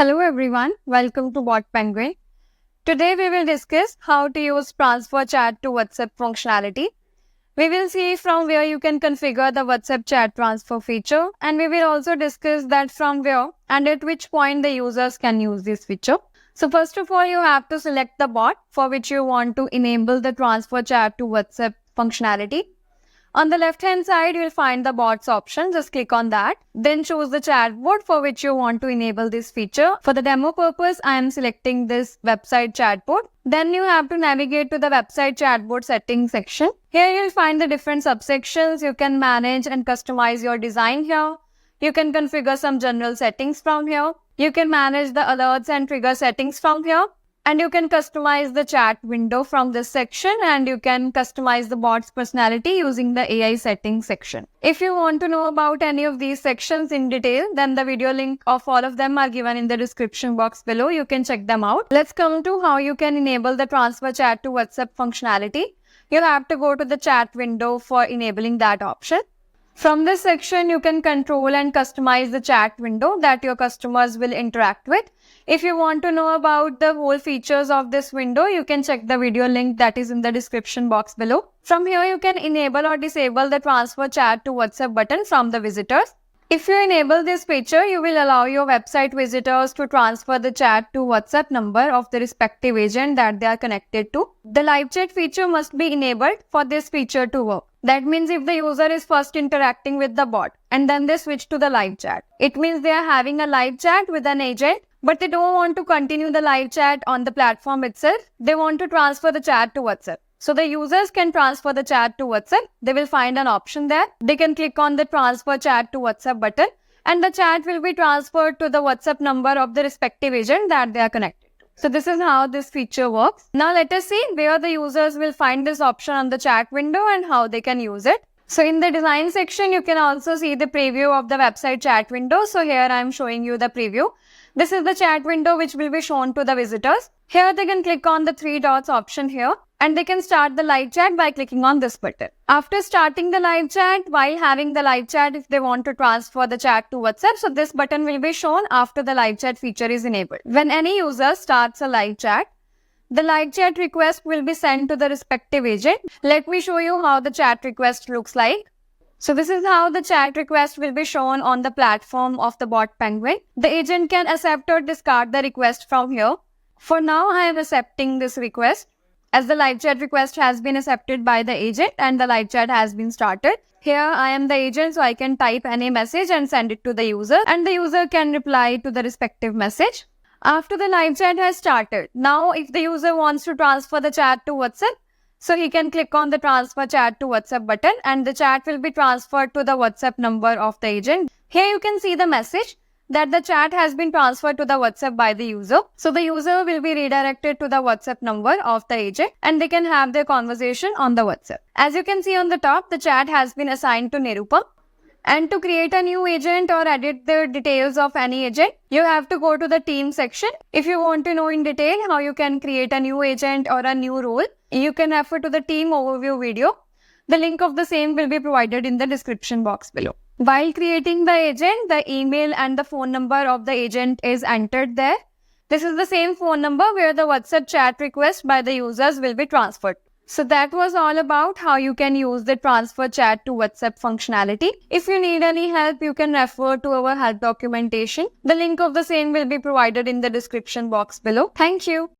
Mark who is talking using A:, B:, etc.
A: Hello everyone, welcome to BotPenguin. Today we will discuss how to use transfer chat to WhatsApp functionality. We will see from where you can configure the WhatsApp chat transfer feature, and we will also discuss that from where and at which point the users can use this feature. So first of all, you have to select the bot for which you want to enable the transfer chat to WhatsApp functionality. On the left hand side, you will find the bots option. Just click on that. Then choose the chatbot for which you want to enable this feature. For the demo purpose, I am selecting this website chatbot. Then you have to navigate to the website chatbot settings section. Here you will find the different subsections. You can manage and customize your design here. You can configure some general settings from here. You can manage the alerts and trigger settings from here. And you can customize the chat window from this section, and you can customize the bot's personality using the AI settings section. If you want to know about any of these sections in detail, then the video link of all of them are given in the description box below. You can check them out. Let's come to how you can enable the transfer chat to WhatsApp functionality. You have to go to the chat window for enabling that option. From this section, you can control and customize the chat window that your customers will interact with. If you want to know about the whole features of this window, you can check the video link that is in the description box below. From here, you can enable or disable the transfer chat to WhatsApp button from the visitors. If you enable this feature, you will allow your website visitors to transfer the chat to WhatsApp number of the respective agent that they are connected to. The live chat feature must be enabled for this feature to work. That means if the user is first interacting with the bot and then they switch to the live chat, it means they are having a live chat with an agent, but they don't want to continue the live chat on the platform itself. They want to transfer the chat to WhatsApp. So the users can transfer the chat to WhatsApp. They will find an option there. They can click on the transfer chat to WhatsApp button, and the chat will be transferred to the WhatsApp number of the respective agent that they are connected to. So this is how this feature works. Now let us see where the users will find this option on the chat window and how they can use it. So in the design section, you can also see the preview of the website chat window. So here I am showing you the preview. This is the chat window which will be shown to the visitors. Here they can click on the three dots option here, and they can start the live chat by clicking on this button. After starting the live chat, while having the live chat, if they want to transfer the chat to WhatsApp, so this button will be shown after the live chat feature is enabled. When any user starts a live chat, the live chat request will be sent to the respective agent. Let me show you how the chat request looks like. So this is how the chat request will be shown on the platform of the BotPenguin. The agent can accept or discard the request from here. For now, I am accepting this request, as the live chat request has been accepted by the agent and the live chat has been started. Here I am the agent, so I can type any message and send it to the user, and the user can reply to the respective message. After the live chat has started, now if the user wants to transfer the chat to WhatsApp, so he can click on the transfer chat to WhatsApp button, and the chat will be transferred to the WhatsApp number of the agent. Here you can see the message that the chat has been transferred to the WhatsApp by the user. So the user will be redirected to the WhatsApp number of the agent, and they can have their conversation on the WhatsApp. As you can see on the top, the chat has been assigned to Nirupam. And to create a new agent or edit the details of any agent, you have to go to the team section. If you want to know in detail how you can create a new agent or a new role, you can refer to the team overview video. The link of the same will be provided in the description box below. While creating the agent, the email and the phone number of the agent is entered there. This is the same phone number where the WhatsApp chat request by the users will be transferred. So that was all about how you can use the transfer chat to WhatsApp functionality. If you need any help, you can refer to our help documentation. The link of the same will be provided in the description box below. Thank you.